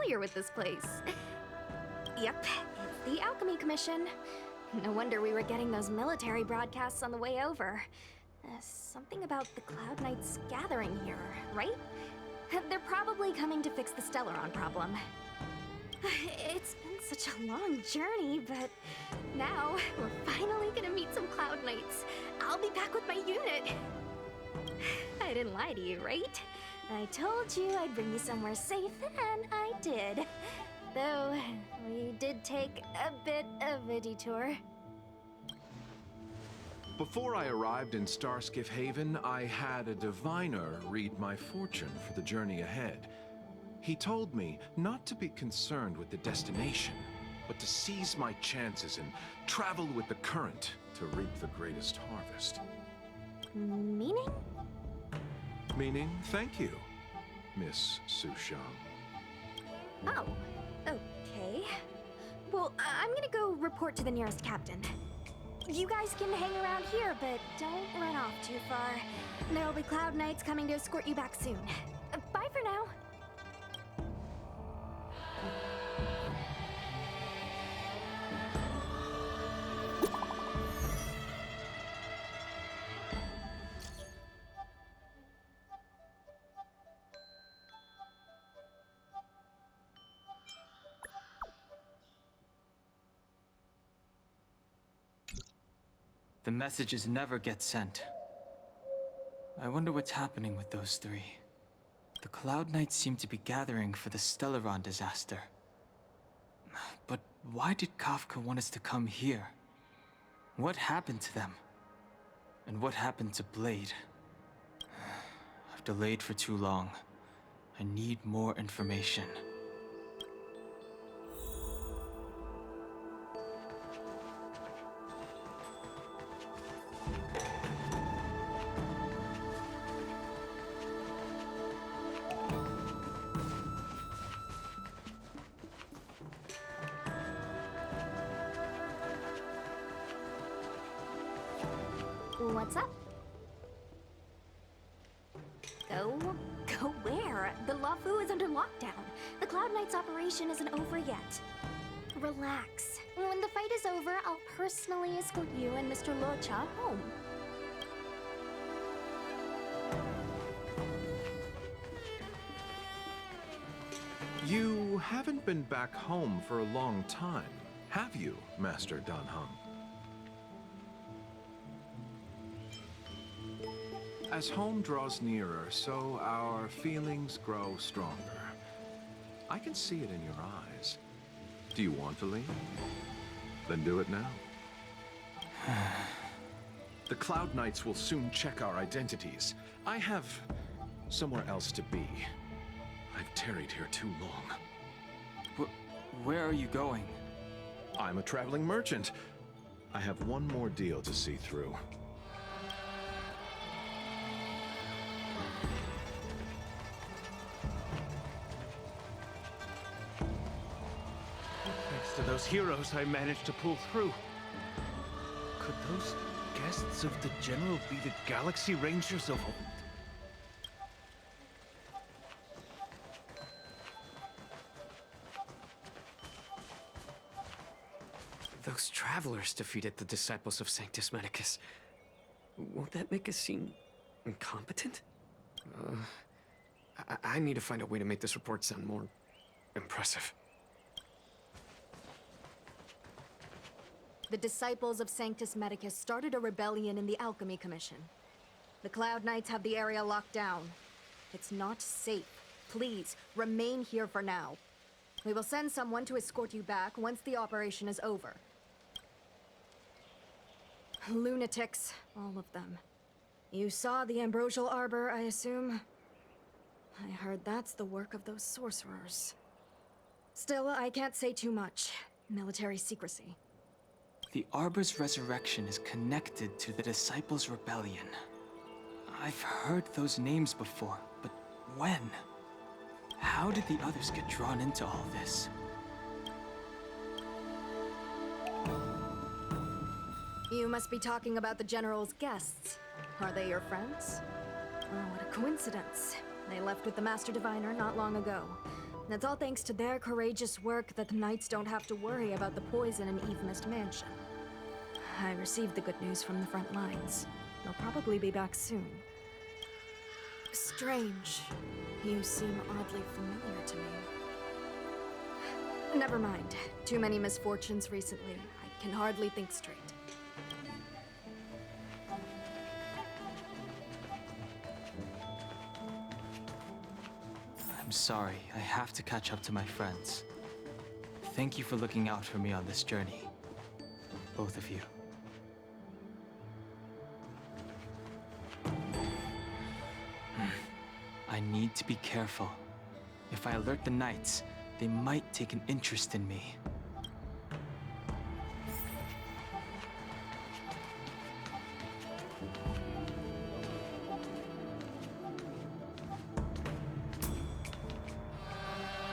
familiar with this place. Yep, it's the Alchemy Commission. No wonder we were getting those military broadcasts on the way over. Something about the Cloud Knights gathering here, right? They're probably coming to fix the Stellaron problem. It's been such a long journey, but now we're finally gonna meet some Cloud Knights. I'll be back with my unit. I didn't lie to you, right? I told you I'd bring you somewhere safe, and I did. Though, we did take a bit of a detour. Before I arrived in Starskiff Haven, I had a diviner read my fortune for the journey ahead. He told me not to be concerned with the destination, but to seize my chances and travel with the current to reap the greatest harvest. Meaning? Meaning, thank you, Miss Sushang. Oh, okay. Well, I'm gonna go report to the nearest captain. You guys can hang around here, but don't run off too far. There'll be Cloud Knights coming to escort you back soon. Bye for now. The messages never get sent. I wonder what's happening with those three. The Cloud Knights seem to be gathering for the Stellaron disaster. But why did Kafka want us to come here? What happened to them? And what happened to Blade? I've delayed for too long. I need more information. What's up? Go where? The Lafu is under lockdown. The Cloud Knights operation isn't over yet. Relax. When the fight is over, I'll personally escort you and Mr. Locha home. You haven't been back home for a long time, have you, Master Dan Heng? As home draws nearer, so our feelings grow stronger. I can see it in your eyes. Do you want to leave? Then do it now. The Cloud Knights will soon check our identities. I have somewhere else to be. I've tarried here too long. Where are you going? I'm a traveling merchant. I have one more deal to see through. Thanks to those heroes, I managed to pull through. Could those guests of the General be the Galaxy Rangers of old? Those travelers defeated the disciples of Sanctus Medicus. Won't that make us seem incompetent? I need to find a way to make this report sound more impressive. The disciples of Sanctus Medicus started a rebellion in the Alchemy Commission. The Cloud Knights have the area locked down. It's not safe. Please, remain here for now. We will send someone to escort you back once the operation is over. Lunatics, all of them. You saw the Ambrosial Arbor, I assume? I heard that's the work of those sorcerers. Still, I can't say too much. Military secrecy. The Arbor's resurrection is connected to the Disciples' Rebellion. I've heard those names before, but when? How did the others get drawn into all this? You must be talking about the General's guests. Are they your friends? Oh, what a coincidence. They left with the Master Diviner not long ago. It's all thanks to their courageous work that the Knights don't have to worry about the poison in Eve Mist Mansion. I received the good news from the front lines. They'll probably be back soon. Strange. You seem oddly familiar to me. Never mind. Too many misfortunes recently. I can hardly think straight. I'm sorry. I have to catch up to my friends. Thank you for looking out for me on this journey. Both of you. I need to be careful. If I alert the Knights, they might take an interest in me.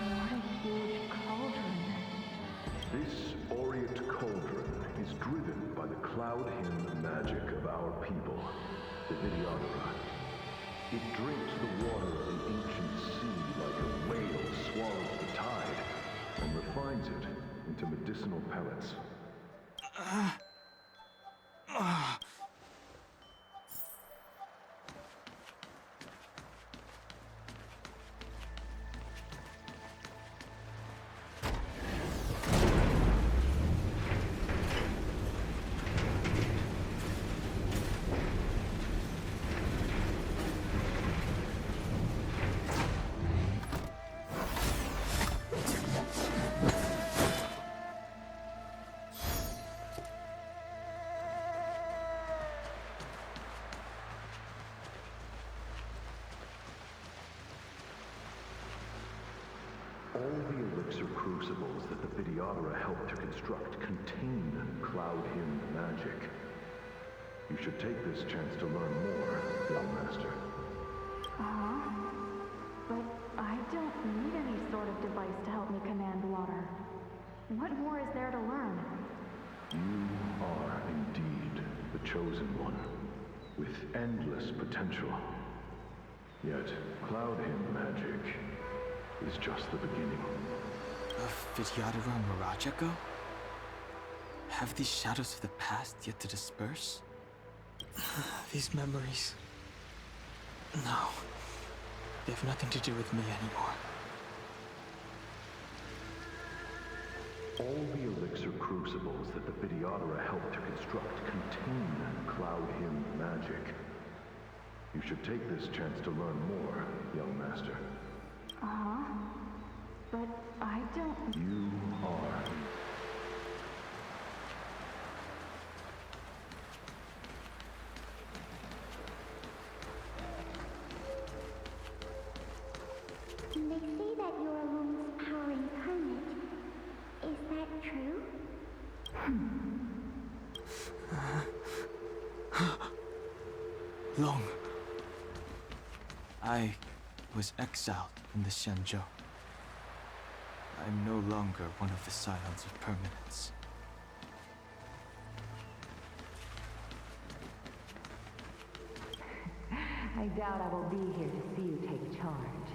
What a huge cauldron. This Orient cauldron is driven by the cloud hymn magic of our people, the Videodora. It drinks the water of the ancient sea like a whale swallows the tide, and refines it into medicinal pellets. All the elixir crucibles that the Videodora helped to construct contain cloud hymn magic. You should take this chance to learn more, young master. But I don't need any sort of device to help me command water. What more is there to learn? You are indeed the chosen one, with endless potential. Yet, cloud hymn magic is just the beginning. Of Vidyadhara and Miraja go? Have these shadows of the past yet to disperse? These memories... No. They have nothing to do with me anymore. All the elixir crucibles that the Videodora helped to construct contain cloud hymn magic. You should take this chance to learn more, young master. But I don't... You are. They say that you're a room's powering hermit. Is that true? Long. I was exiled from the Xianzhou. I'm no longer one of the Scions of Permanence. I doubt I will be here to see you take charge.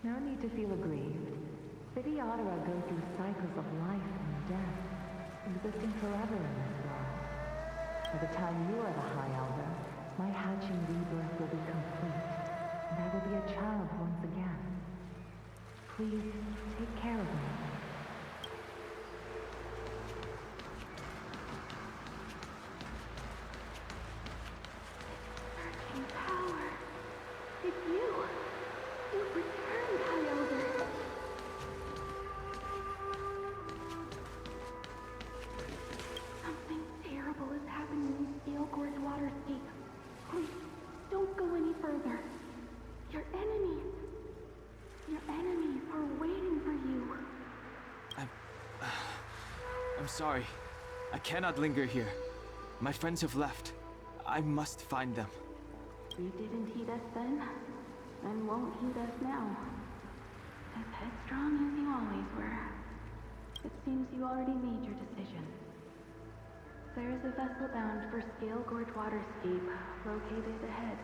No need to feel aggrieved. Videodora go through cycles of life and death, existing forever in this world. By the time you are the High Elder, my hatching rebirth will be complete, and I will be a child once again. Please, take care of me. In power. It's you. You've returned, High Elder. Something terrible is happening in Scale Gorge Waterscape. Please, don't go any further. Your enemies. Your enemies are waiting for you. I'm sorry. I cannot linger here. My friends have left. I must find them. You didn't heed us then, and won't heed us now. As headstrong as you always were. It seems you already made your decision. There is a vessel bound for Scale Gorge Waterscape, located ahead.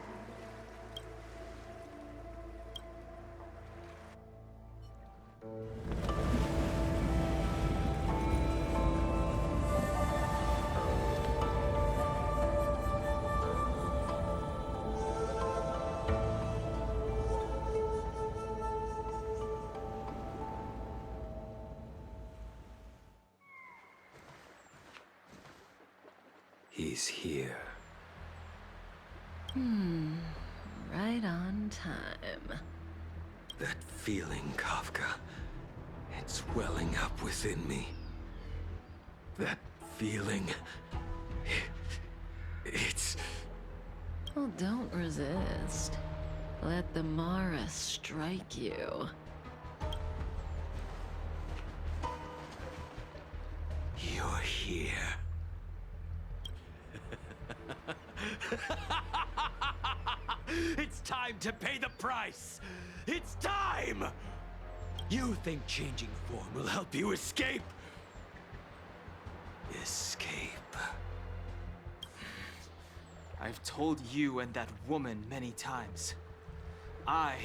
He's here. Right on time. That feeling, Kafka. It's welling up within me. That feeling... It's... Well, don't resist. Let the Mara strike you. You're here. It's time to pay the price! It's time! You think changing form will help you escape? Escape. I've told you and that woman many times. I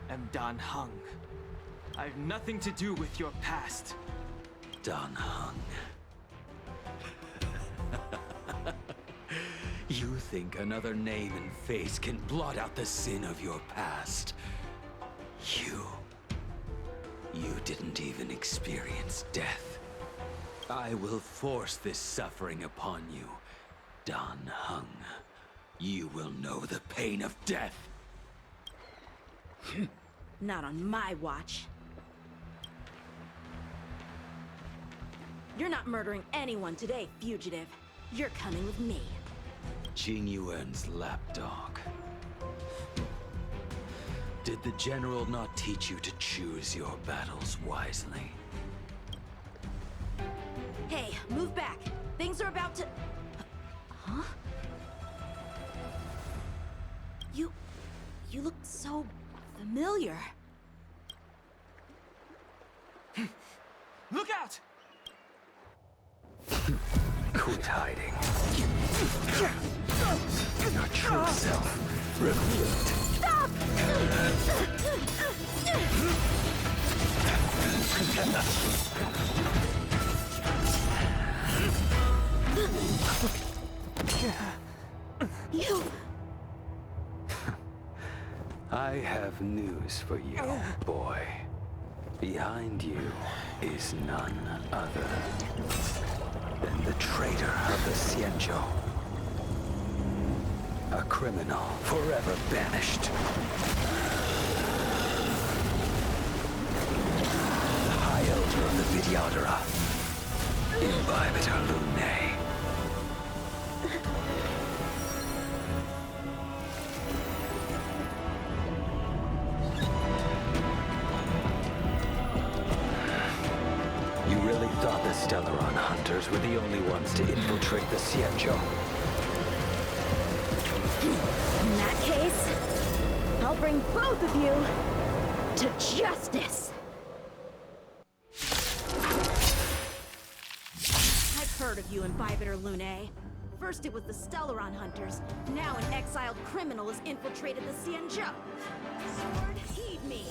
am Dan Heng. I have nothing to do with your past. Dan Heng. You think another name and face can blot out the sin of your past? You didn't even experience death. I will force this suffering upon you, Dan Heng. You will know the pain of death. Not on my watch. You're not murdering anyone today, fugitive. You're coming with me. Jing Yuan's lapdog. Did the General not teach you to choose your battles wisely? Hey, move back. Things are about to... Huh? You look so familiar. Look out! Quit hiding. Your true self revealed. Stop! You... I have news for you, boy. Behind you is none other than the traitor of the Xianzhou. A criminal forever banished. The High Elder of the Vidyadhara. Imbibitor Lunae. You really thought the Stellaron hunters were the only ones to infiltrate the Xianzhou? In that case, I'll bring both of you to justice. I've heard of you, Imbibitor Lunae. First it was the Stellaron hunters, now an exiled criminal has infiltrated the Xianzhou. Sword, heed me.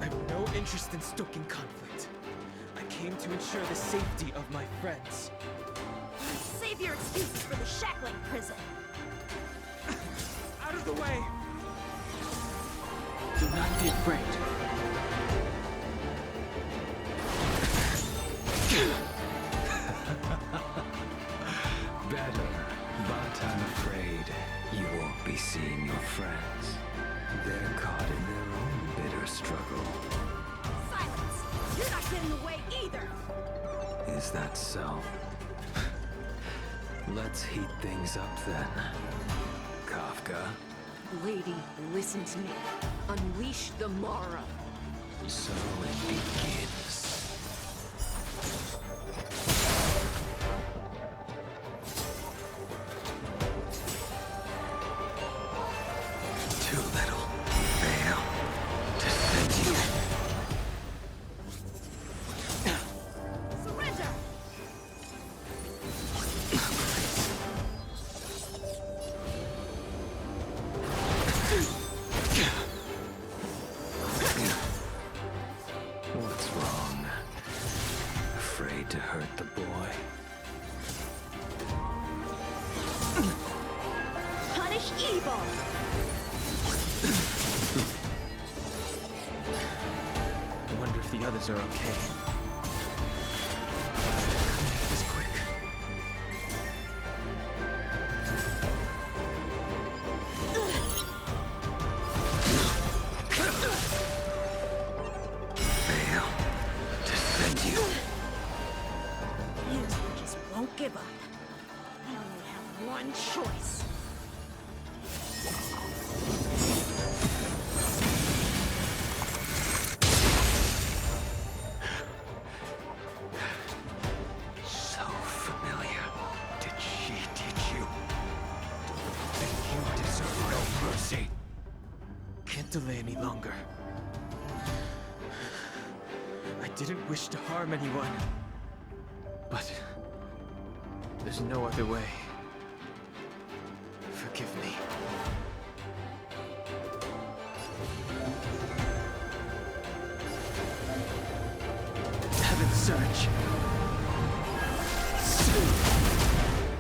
I have no interest in stoking conflict. I came to ensure the safety of my friends. Save your excuses for the shackling prison. Out of the way! Do not be afraid. Better, but I'm afraid you won't be seeing your friends. They're caught in their own bitter struggle. Silence! You're not getting away either! Is that so? Let's heat things up then. Kafka. Lady, listen to me. Unleash the Mara. So it begins. Too little. Fail. To send you. Surrender! What's wrong? Afraid to hurt the boy? Punish evil! I wonder if the others are okay. This quick. I'll defend you. You just won't give up. You only have one choice. So familiar. Did she teach you? Then you deserve no mercy. Can't delay any longer. I didn't wish to harm anyone. But there's no other way. Forgive me. Heaven's Surge.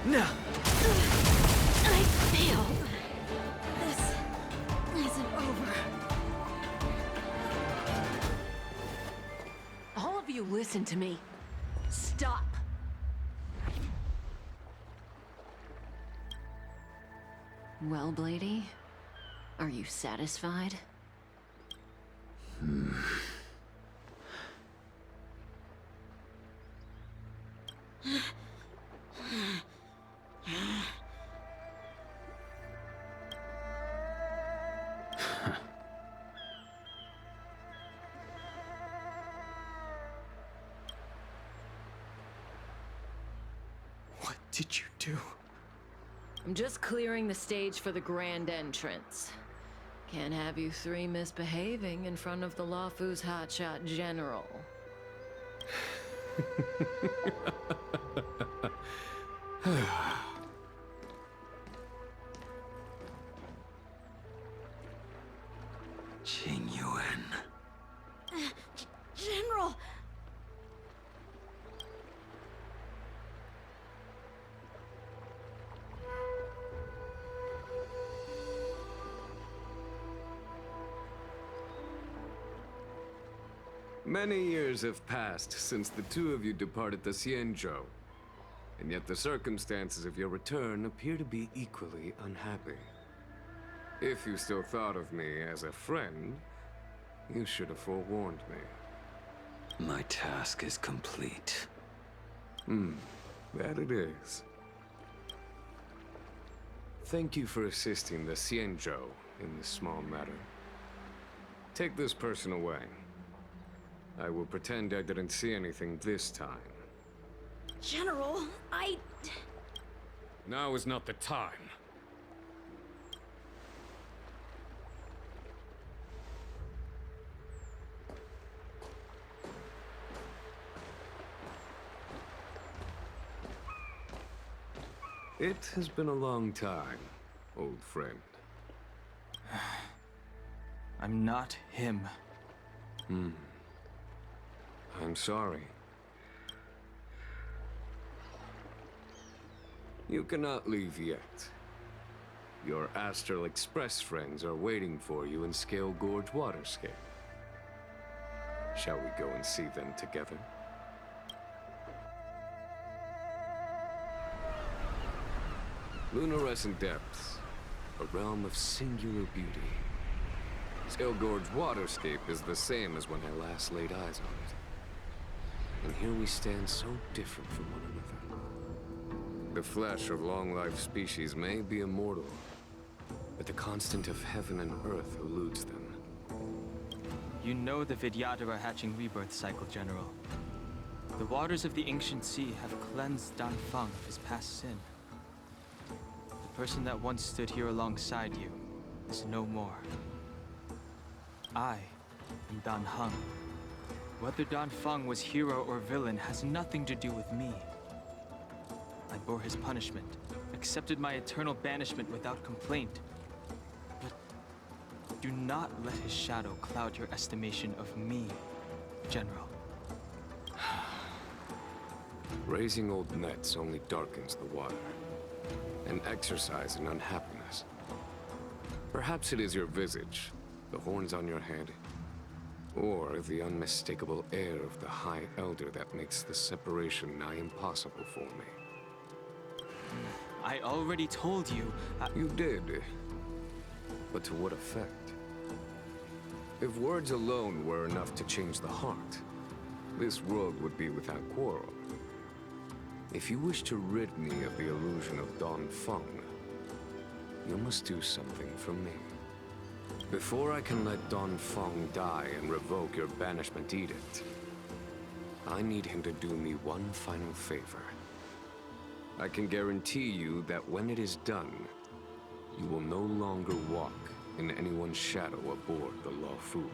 Now! I failed. This isn't over. All of you listen to me. Stop. Well, Blady, are you satisfied? What did you do? I'm just clearing the stage for the grand entrance. Can't have you three misbehaving in front of the Lafu's hotshot general. Qing Yuan. General! Many years have passed since the two of you departed the Xianzhou, and yet the circumstances of your return appear to be equally unhappy. If you still thought of me as a friend, you should have forewarned me. My task is complete. That it is. Thank you for assisting the Xianzhou in this small matter. Take this person away. I will pretend I didn't see anything this time. General, Now is not the time. It has been a long time, old friend. I'm not him. I'm sorry. You cannot leave yet. Your Astral Express friends are waiting for you in Scale Gorge Waterscape. Shall we go and see them together? Lunarescent Depths, a realm of singular beauty. Scale Gorge Waterscape is the same as when I last laid eyes on it. And here we stand so different from one another. The flesh of long-lived species may be immortal, but the constant of heaven and earth eludes them. You know the Vidyadhara are hatching rebirth cycle, General. The waters of the ancient sea have cleansed Danfeng of his past sin. The person that once stood here alongside you is no more. I am Dan Heng. Whether Danfeng was hero or villain has nothing to do with me. I bore his punishment, accepted my eternal banishment without complaint. But do not let his shadow cloud your estimation of me, General. Raising old nets only darkens the water, an exercise in unhappiness. Perhaps it is your visage, the horns on your head, or the unmistakable air of the High Elder that makes the separation nigh impossible for me. I already told you. You did. But to what effect? If words alone were enough to change the heart, this world would be without quarrel. If you wish to rid me of the illusion of Don Feng, you must do something for me. Before I can let Don Feng die and revoke your banishment edict, I need him to do me one final favor. I can guarantee you that when it is done, you will no longer walk in anyone's shadow aboard the Lawfu.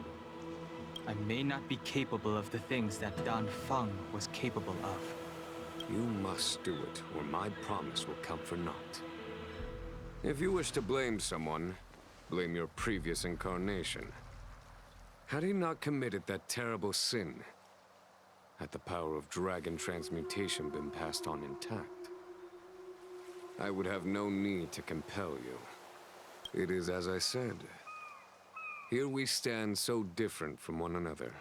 I may not be capable of the things that Don Feng was capable of. You must do it, or my promise will come for naught. If you wish to blame someone, blame your previous incarnation. Had he not committed that terrible sin, had the power of dragon transmutation been passed on intact, I would have no need to compel you. It is as I said. Here we stand so different from one another.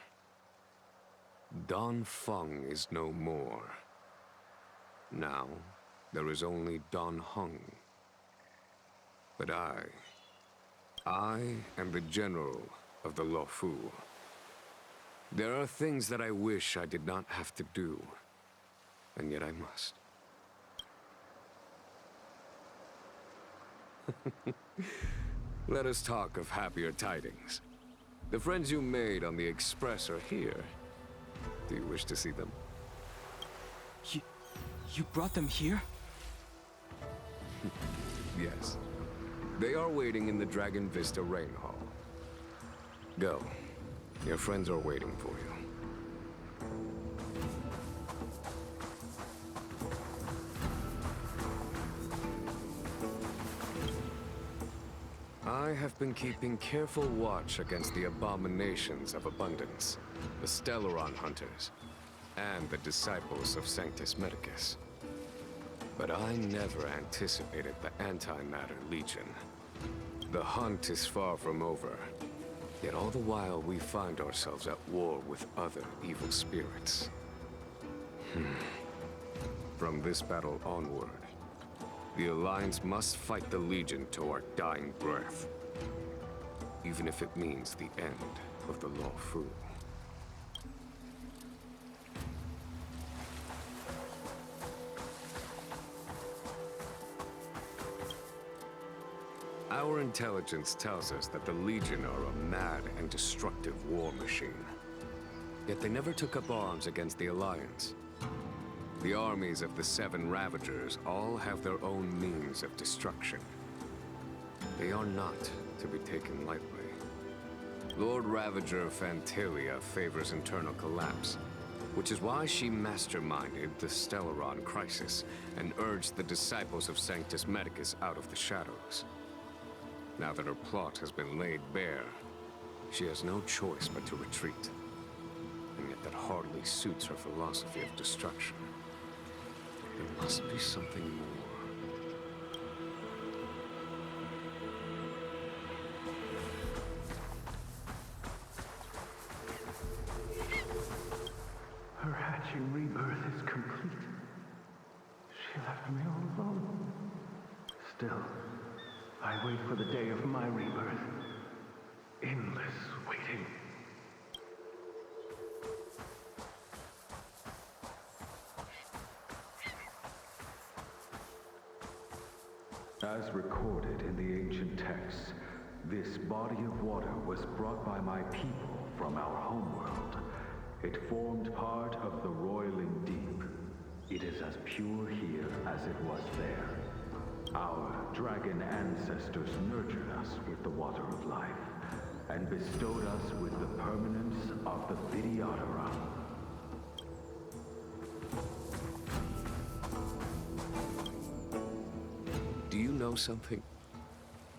Don Feng is no more. Now, there is only Don Heng. But I am the general of the Lawfu. There are things that I wish I did not have to do, and yet I must. Let us talk of happier tidings. The friends you made on the Express are here. Do you wish to see them? You brought them here? Yes. They are waiting in the Dragon Vista Rain Hall. Go. Your friends are waiting for you. I have been keeping careful watch against the abominations of abundance, the Stellaron Hunters, and the disciples of Sanctus Medicus. But I never anticipated the Antimatter Legion. The hunt is far from over, yet all the while we find ourselves at war with other evil spirits. From this battle onward, the Alliance must fight the Legion to our dying breath, even if it means the end of the Lawfu. Our intelligence tells us that the Legion are a mad and destructive war machine. Yet they never took up arms against the Alliance. The armies of the Seven Ravagers all have their own means of destruction. They are not to be taken lightly. Lord Ravager Fantalia favors internal collapse, which is why she masterminded the Stellaron crisis and urged the disciples of Sanctus Medicus out of the shadows. Now that her plot has been laid bare, she has no choice but to retreat. And yet that hardly suits her philosophy of destruction. There must be something more. Her hatching rebirth is complete. She left me all alone. Still, I wait for the day of my rebirth. Endless waiting. As recorded in the ancient texts, this body of water was brought by my people from our homeworld. It formed part of the roiling deep. It is as pure here as it was there. Our dragon ancestors nurtured us with the water of life, and bestowed us with the permanence of the Vidyadhara. Do you know something?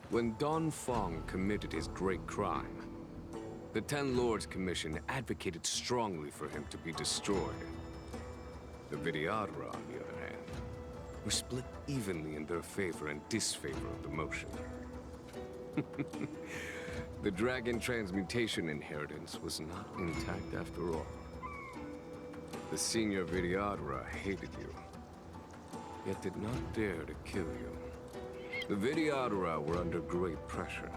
When Don Feng committed his great crime, the Ten Lords Commission advocated strongly for him to be destroyed. The Vidyadhara, on the other hand, were split evenly in their favor and disfavor of the motion. The dragon transmutation inheritance was not intact after all. The senior Vidyadhara hated you, yet did not dare to kill you. The Vidyadhara were under great pressure.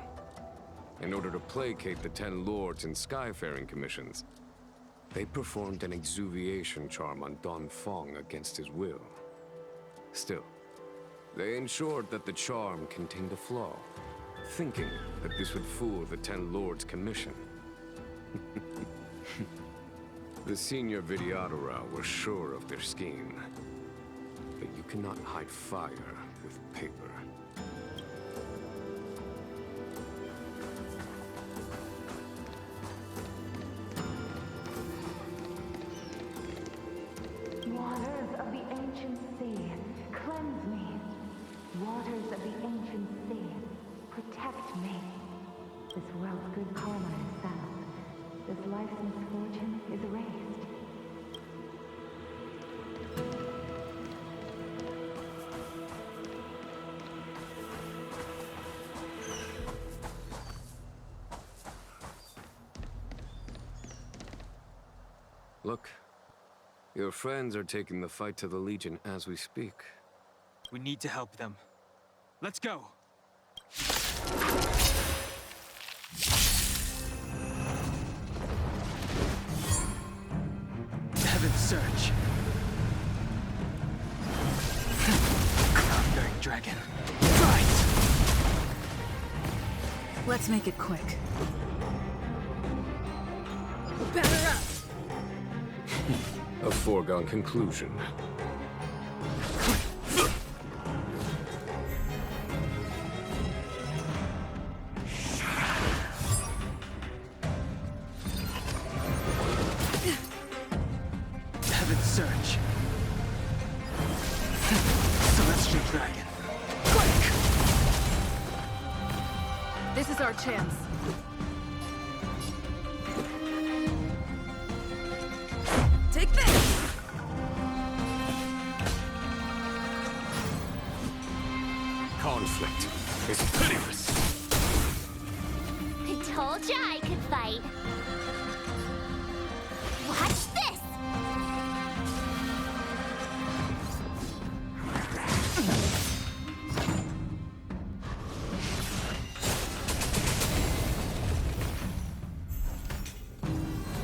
In order to placate the Ten Lords and Skyfaring Commissions, They performed an exuviation charm on Don Fong against his will. Still, they ensured that the charm contained a flaw, thinking that this would fool the Ten Lords' commission. The senior Videodora were sure of their scheme. But you cannot hide fire with paper. Waters of the ancient sea, cleanse me. Waters of the ancient sea, protect me. This world's good karma is settled. This life's misfortune is erased. Look, your friends are taking the fight to the Legion as we speak. We need to help them. Let's go! Heaven's Surge. Cloud-bearing dragon. Right! Let's make it quick. Better up! A foregone conclusion. Heaven's Surge. Celestial dragon. Quick! This is our chance. Take this! Conflict is pitiless. I told ya I could fight. Watch this!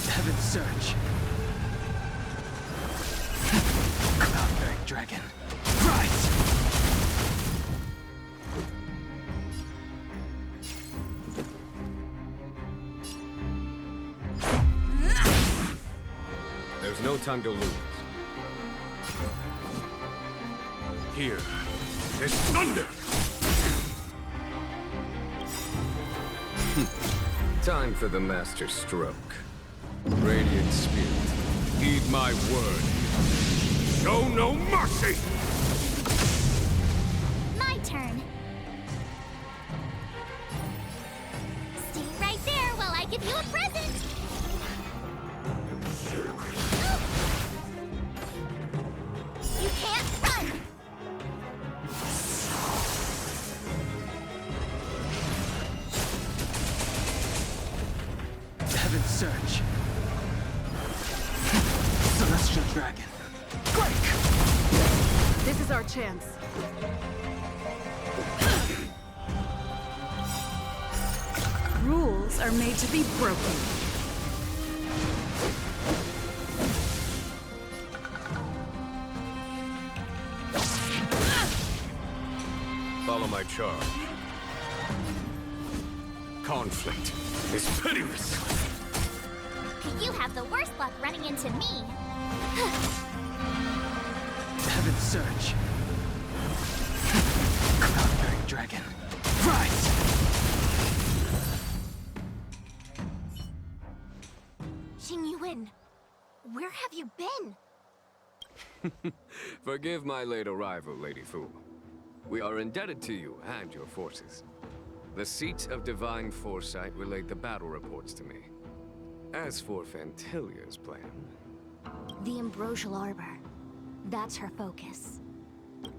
Heaven's Surge. Cloud-bearing dragon. Right! There's no time to lose. Here is thunder! Time for the master stroke. Radiant Spirit, heed my word. Show no mercy! My turn. Stay right there while I give you a present. You can't run. Heaven's Surge. Celestial dragon. Quick! This is our chance. Rules are made to be broken. Follow my charm. Conflict is pitiless. You have the worst luck running into me. Heaven's Surge. Cloud-bearing dragon. Right! Xing Yuan, where have you been? Forgive my late arrival, Lady Fu. We are indebted to you and your forces. The Seat of Divine Foresight relayed the battle reports to me. As for Fantilia's plan... The Ambrosial Arbor. That's her focus.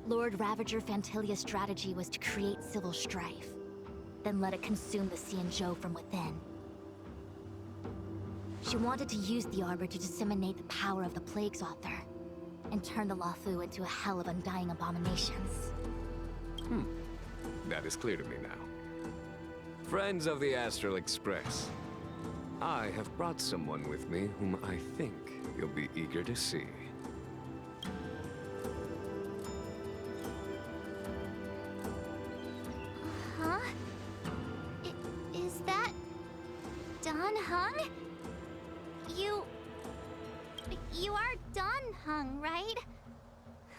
Lord Ravager Fantilia's strategy was to create civil strife, then let it consume the Xianzhou from within. She wanted to use the Arbor to disseminate the power of the Plague's author, and turn the Luofu into a hell of undying abominations. That is clear to me now. Friends of the Astral Express, I have brought someone with me whom I think you'll be eager to see. Huh? Is that Don Hung? You are Don Hung, right?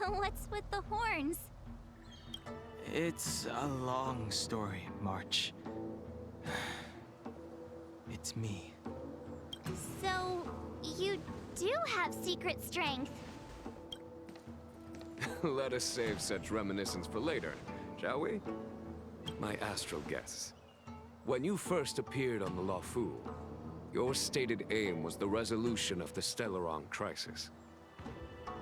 What's with the horns? It's a long story, March. It's me. So, you do have secret strength. Let us save such reminiscence for later, shall we? My astral guests. When you first appeared on the Lawfu, your stated aim was the resolution of the Stellaron crisis.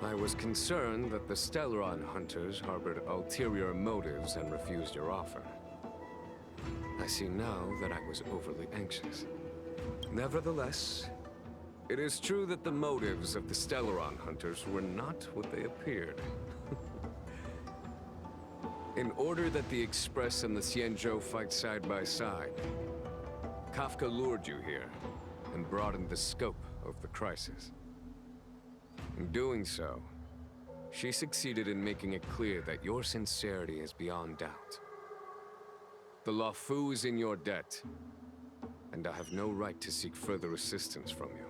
I was concerned that the Stellaron hunters harbored ulterior motives and refused your offer. I see now that I was overly anxious. Nevertheless, it is true that the motives of the Stellaron hunters were not what they appeared. In order that the Express and the Xianzhou fight side by side, Kafka lured you here and broadened the scope of the crisis. In doing so, she succeeded in making it clear that your sincerity is beyond doubt. The Lawfu is in your debt, and I have no right to seek further assistance from you.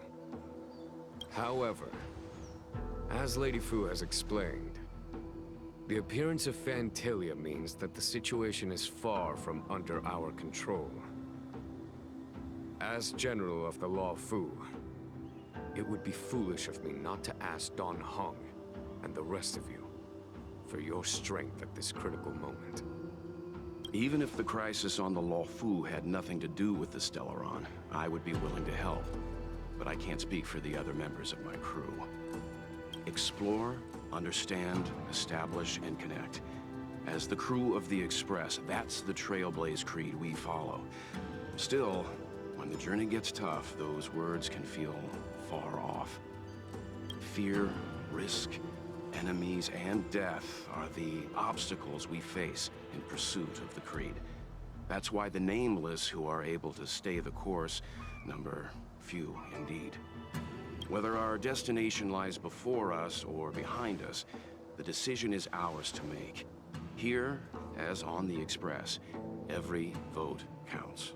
However, as Lady Fu has explained, the appearance of Phantalia means that the situation is far from under our control. As General of the Lawfu, it would be foolish of me not to ask Don Hung and the rest of you for your strength at this critical moment. Even if the crisis on the Lawfu had nothing to do with the Stellaron, I would be willing to help. But I can't speak for the other members of my crew. Explore, understand, establish, and connect. As the crew of the Express, that's the Trailblaze creed we follow. Still, when the journey gets tough, those words can feel far off. Fear, risk, enemies, and death are the obstacles we face in pursuit of the creed. That's why the nameless who are able to stay the course number few indeed. Whether our destination lies before us or behind us, the decision is ours to make. Here, as on the Express, every vote counts.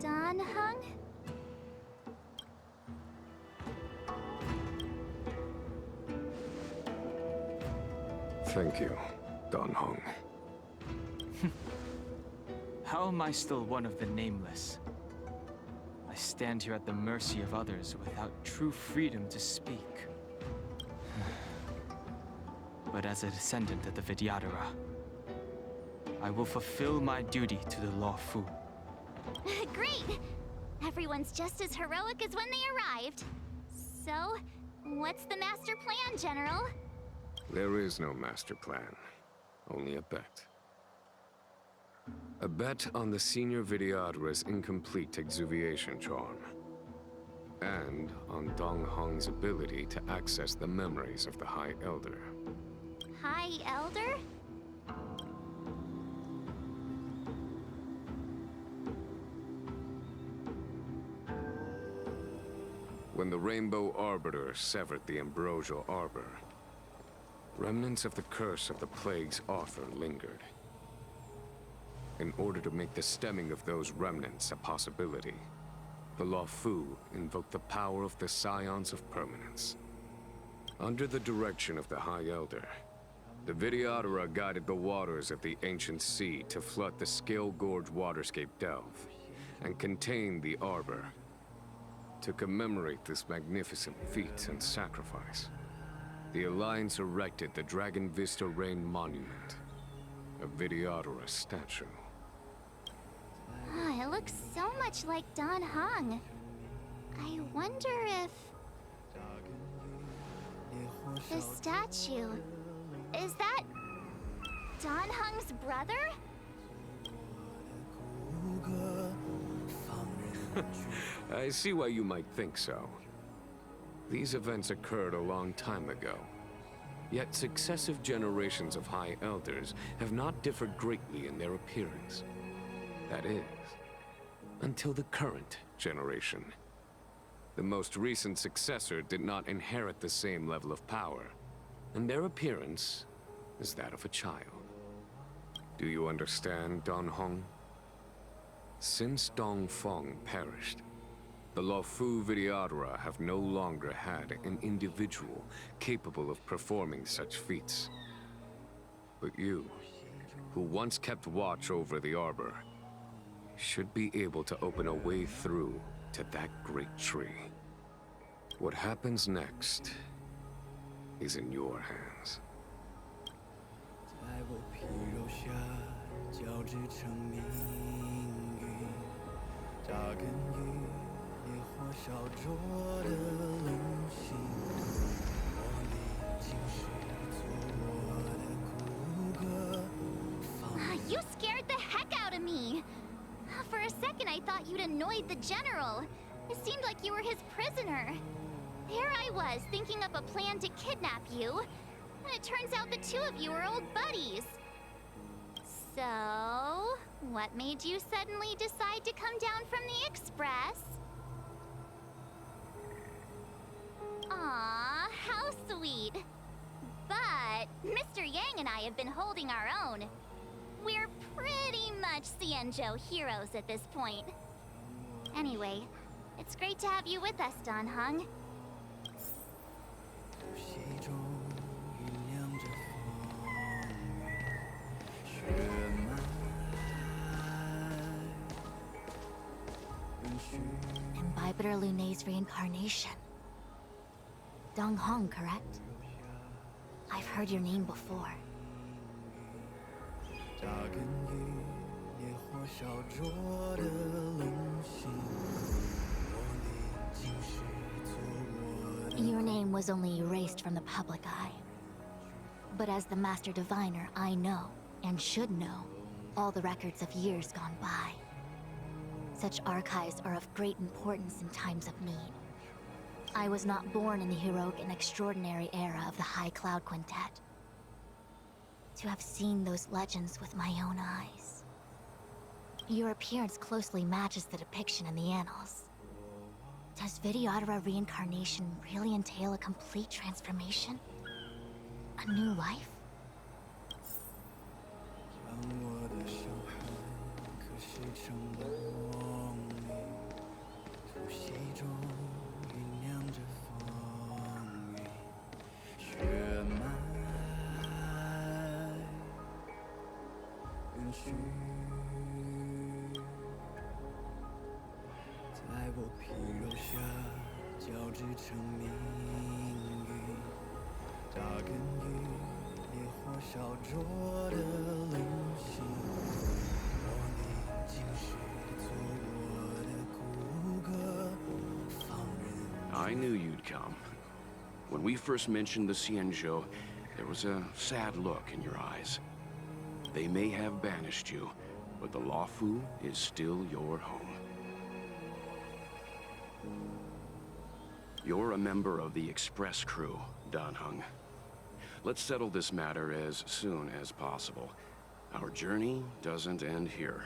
Don Hung? Thank you, Don Hung. How am I still one of the nameless? I stand here at the mercy of others without true freedom to speak. But as a descendant of the Vidyadhara, I will fulfill my duty to the Lawfu. Great! Everyone's just as heroic as when they arrived. So, what's the master plan, General? There is no master plan, only a bet. A bet on the senior Vidyadhara's incomplete exuviation charm. And on Dong Hong's ability to access the memories of the High Elder. High Elder? When the Rainbow Arbiter severed the Ambrosial Arbor, remnants of the curse of the Plague's author lingered. In order to make the stemming of those remnants a possibility, the Lawfu invoked the power of the Scions of Permanence. Under the direction of the High Elder, the Vidyadhara guided the waters of the ancient sea to flood the Scale Gorge waterscape delve and contain the Arbor. To commemorate this magnificent feat and sacrifice, the Alliance erected the Dragon Vista Rain Monument, a Vidyadhara statue. It looks so much like Don Hung. I wonder if... the statue... is that... Don Hung's brother? I see why you might think so. These events occurred a long time ago. Yet successive generations of High Elders have not differed greatly in their appearance. That is, until the current generation. The most recent successor did not inherit the same level of power, and their appearance is that of a child. Do you understand, Don Hong? Since Dong Feng perished, the Luofu Vidyadhara have no longer had an individual capable of performing such feats. But you, who once kept watch over the Arbor, should be able to open a way through to that great tree. What happens next is in your hands. 在我皮肉下交织成命运，扎根于烈火烧灼的龙心，我历经世做我的骨骼。You scared the heck out of me! For a second I thought you'd annoyed the general. It seemed like you were his prisoner. There I was, thinking up a plan to kidnap you. And it turns out the two of you are old buddies. So, what made you suddenly decide to come down from the express? Aw, how sweet. But Mr. Yang and I have been holding our own. We're pretty much Xianzhou heroes at this point. Anyway, it's great to have you with us, Don Hung. 呼吸中酝酿着风雨，血脉允许。 Imbibitor Lunay's reincarnation. Dong Hong, correct? I've heard your name before. 扎根于烈火烧灼的龙心，我历经世做我的。 Your name was only erased from the public eye. But as the Master Diviner, I know, and should know, all the records of years gone by. Such archives are of great importance in times of need. I was not born in the heroic and extraordinary era of the High Cloud Quintet. To have seen those legends with my own eyes. Your appearance closely matches the depiction in the annals. Does Vidyadhara reincarnation really entail a complete transformation? A new life? 将我的伤痕刻蚀成梦里，呼吸中酝酿着风雨，血脉允许。在我皮肉下交织成命运，扎根于烈火烧灼的龙心，我历经世做我的骨骼，放任。 I knew you'd come. When we first mentioned the Xianzhou, there was a sad look in your eyes. They may have banished you, but the Luofu is still your home. You're a member of the Express crew, Don Hung. Let's settle this matter as soon as possible. Our journey doesn't end here.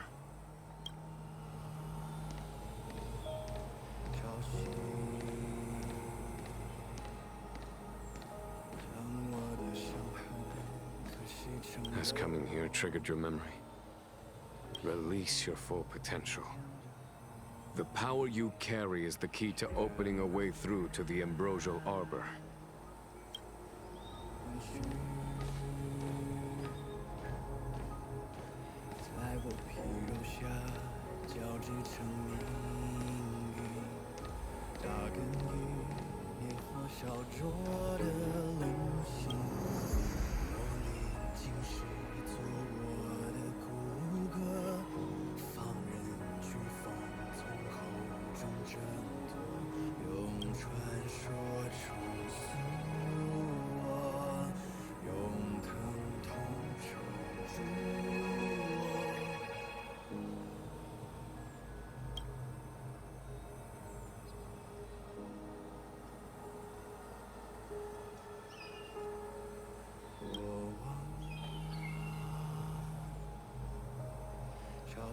潮汐将我的伤痕刻蚀成。 Has coming here triggered your memory? Release your full potential. The power you carry is the key to opening a way through to the Ambrosial Arbor. 在我皮肉下交织成命运，扎根于烈火烧灼的龙心，我历经世做我的骨骼，放任飓风从口中挣脱，用传说重塑我，用疼痛守住我。 《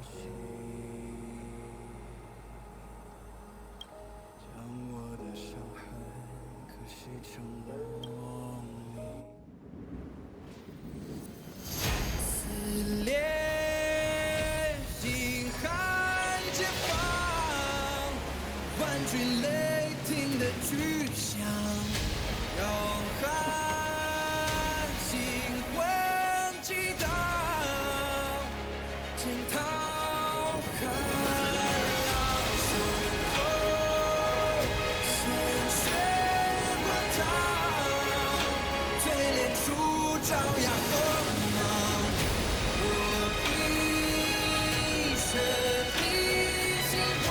息，将我的伤痕刻写成梦里。撕裂心汉解放，万军雷霆的巨响，摇撼心魂激荡，惊涛骇浪，胸口鲜血滚烫，淬炼出张牙锋芒。我一生一心光，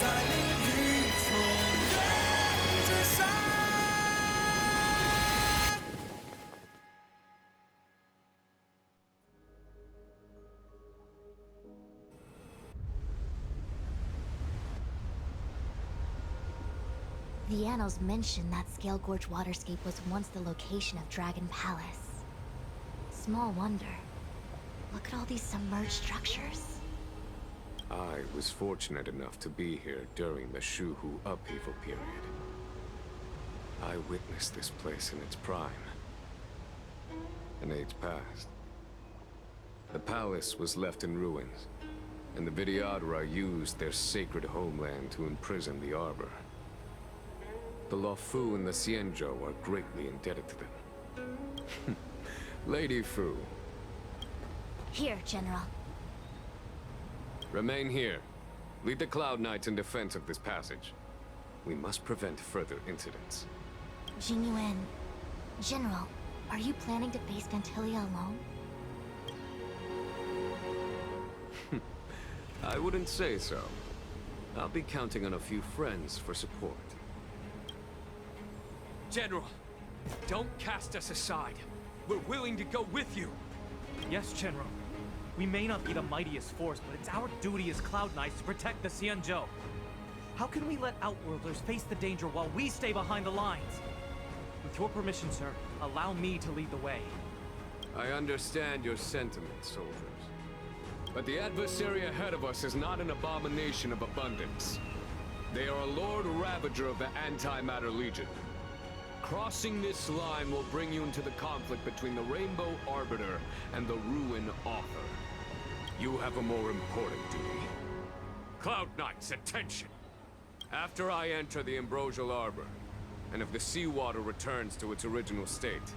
在领域中人之上。The annals mention that Scale Gorge waterscape was once the location of Dragon Palace. Small wonder. Look at all these submerged structures. I was fortunate enough to be here during the Shuhu upheaval period. I witnessed this place in its prime. An age passed. The palace was left in ruins, and the Vidyadhara used their sacred homeland to imprison the Arbor. The Luofu and the Xianzhou are greatly indebted to them. Lady Fu, Here, General. remain here. Lead the Cloud Knights in defense of this passage. We must prevent further incidents. Jingyuan. General, are you planning to face Vantilia alone? I wouldn't say so. I'll be counting on a few friends for support. General, don't cast us aside. We're willing to go with you. Yes, General. We may not be the mightiest force, but it's our duty as Cloud Knights to protect the Xianzhou. How can we let Outworlders face the danger while we stay behind the lines? With your permission, sir, allow me to lead the way. I understand your sentiments, soldiers. But the adversary ahead of us is not an abomination of abundance. They are a Lord Ravager of the Antimatter Legion. Crossing this line will bring you into the conflict between the Rainbow Arbiter and the Ruin Author. You have a more important duty. Cloud Knights, attention! After I enter the Ambrosial Arbor, and if the seawater returns to its original state,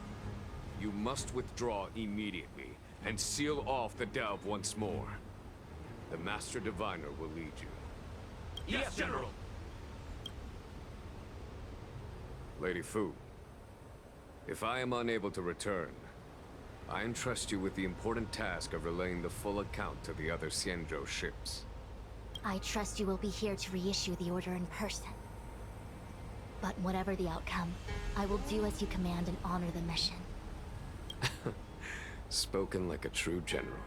you must withdraw immediately and seal off the delve once more. The Master Diviner will lead you. Yes, General! Lady Fu, if I am unable to return, I entrust you with the important task of relaying the full account to the other Xianzhou ships. I trust you will be here to reissue the order in person. But whatever the outcome, I will do as you command and honor the mission. Spoken like a true general.